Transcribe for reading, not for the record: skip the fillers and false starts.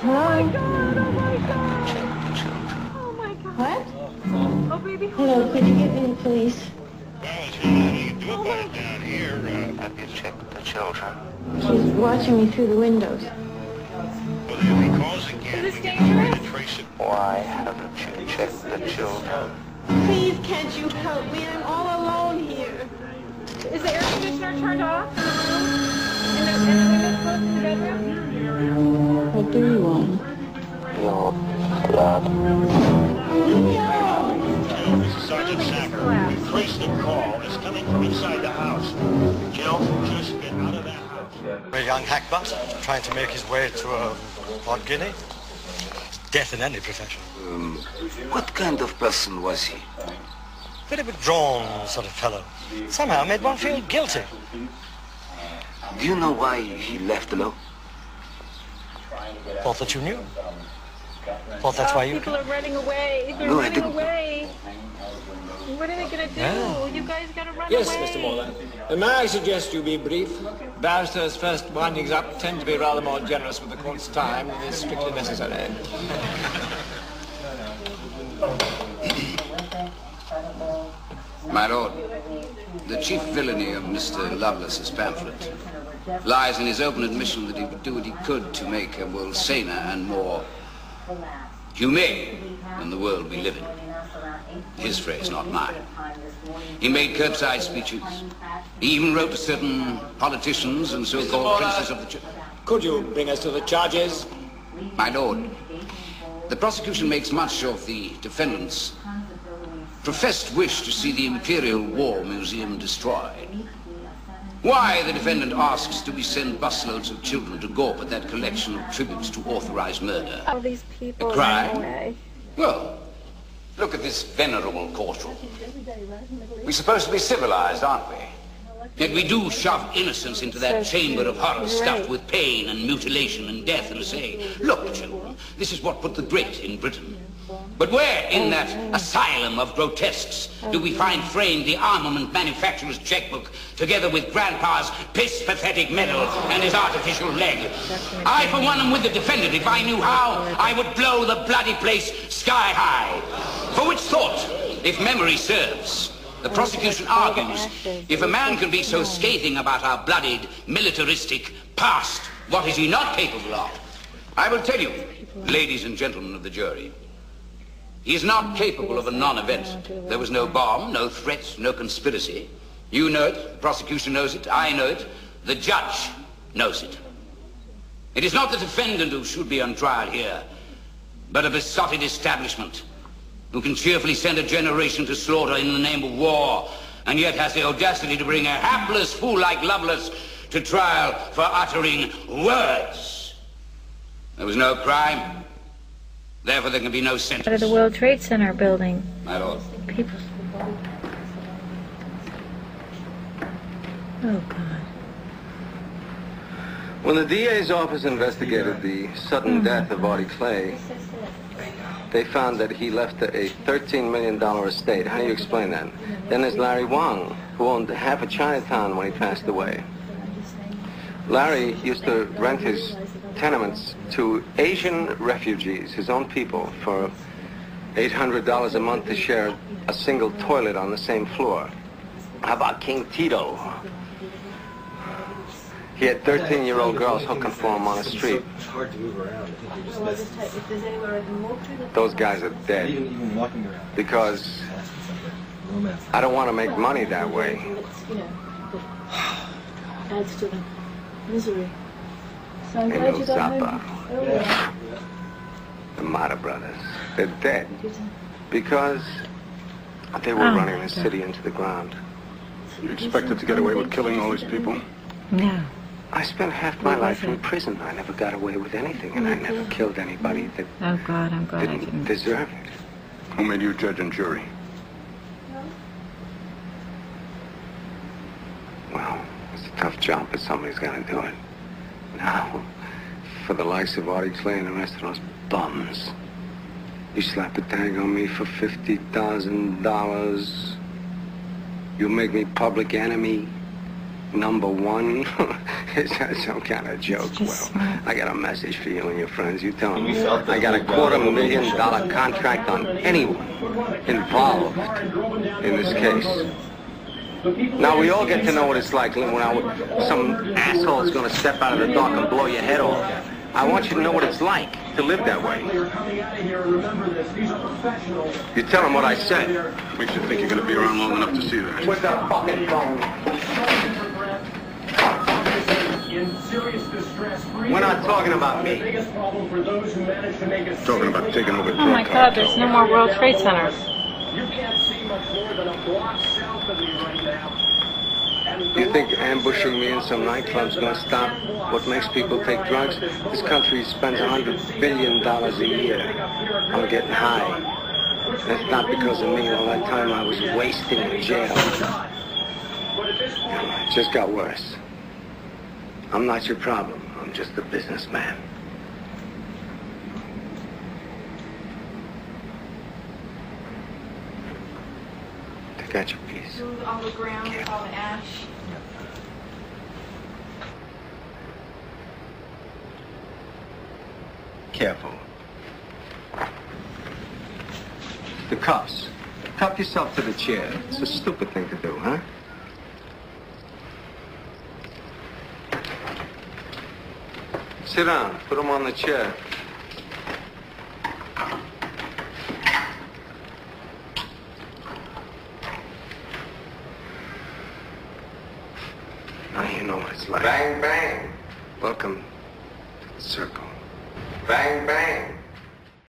Oh my God, oh my God. Oh my God. What? Oh baby. Hello, could you get in, please? Well, it's you do about it down here. Have you checked the children? She's watching me through the windows. Well, if he calls again, Is this we can try dangerous? to trace it. Why haven't you checked the children? Please, can't you help me? I'm all alone here. Is the air conditioner turned off in the room? And the windows closed in the bedroom? What do you want? Your blood. This is Sergeant Sacker. We've traced the call. It's coming from inside the house. Jill, just get out of that house. A young hackbutt trying to make his way to Port Guinea. It's death in any profession. What kind of person was he? Very withdrawn sort of fellow. Somehow made one feel guilty. Do you know why he left alone? Thought that you knew. Thought that's why you... People are running away. They're No, I running didn't. away. What are they going to do? Yeah. You guys got to run Yes, away. Mr. Morland. May I suggest you be brief? Barristers' first windings up tend to be rather more generous with the court's time than is strictly necessary. My lord, the chief villainy of Mr. Lovelace's pamphlet lies in his open admission that he would do what he could to make a world saner and more humane than the world we live in. His phrase, not mine. He made curbside speeches. He even wrote to certain politicians and so-called princes of the church. Could you bring us to the charges? My lord, the prosecution makes much of the defendant's professed wish to see the Imperial War Museum destroyed. Why, the defendant asks, do we send busloads of children to gawp at that collection of tributes to authorized murder? All these people A crime? running away. Well, look at this venerable courtroom. We're supposed to be civilized, aren't we? Yet we do shove innocence into that chamber of horror stuffed with pain and mutilation and death and say, look, children, this is what put the great in Britain. But where in that asylum of grotesques do we find framed the armament manufacturer's checkbook together with Grandpa's piss-pathetic medal and his artificial leg? I, for one, am with the defendant. If I knew how, I would blow the bloody place sky high. For which thought, if memory serves, the prosecution argues, if a man can be so scathing about our bloodied, militaristic past, what is he not capable of? I will tell you, ladies and gentlemen of the jury, he is not capable of a non-event. There was no bomb, no threats, no conspiracy. You know it, the prosecution knows it, I know it, the judge knows it. It is not the defendant who should be on trial here, but a besotted establishment who can cheerfully send a generation to slaughter in the name of war, and yet has the audacity to bring a hapless fool like Lovelace to trial for uttering words. There was no crime. Therefore, there can be no sentence. Out of the World Trade Center building. My lord. People. Oh, God. When the DA's office investigated the sudden death of Artie Clay, they found that he left a $13 million estate. How do you explain that? Then there's Larry Wong, who owned half of Chinatown when he passed away. Larry used to rent his tenements to Asian refugees, his own people, for $800 a month to share a single toilet on the same floor. How about King Tito? He had 13-year-old girls hooking for him on the street. It's hard to move around. I think you're just Those guys are dead. even walking around. Because I don't want to make money that way. Adds to the misery. So I'm Hey, glad no you got home Zappa. earlier. The Mata brothers. They're dead. Because they were running the city into the ground. You expected to get away with killing all these people? No. I spent half my life in prison. I never got away with anything, and I never killed anybody that Oh, God, I'm glad I didn't didn't. deserve it. Who made you judge and jury? Well, it's a tough job, but somebody's got to do it. Now, for the likes of Artie Clay and the rest of those bums, you slap a tag on me for $50,000. You make me public enemy. Number one? Is that some kind of joke? Well, I got a message for you and your friends. You tell them I got a $250,000 contract on anyone involved in this case. Now, we all get to know what it's like when some asshole's gonna step out of the dark and blow your head off. I want you to know what it's like to live that way. You tell them what I said. Makes you think you're going to be around long enough to see that. With the fucking phone. We're not talking about me. Talking about taking over drug Oh my God, there's no more World Trade Centers. You can't see much more than a block south of me right now. You think ambushing me in some nightclub's gonna stop what makes people take drugs? This country spends $100 billion a year on getting high. That's not because of me. All that time I was wasting in jail. It just got worse. I'm not your problem. I'm just a businessman. Take out your piece. On the ground with all the ash. Careful. The cuffs. Cuff yourself to the chair. It's a stupid thing to do, huh? Sit down. Put them on the chair. Now you know what it's like. Bang, bang. Welcome to the circle. Bang, bang.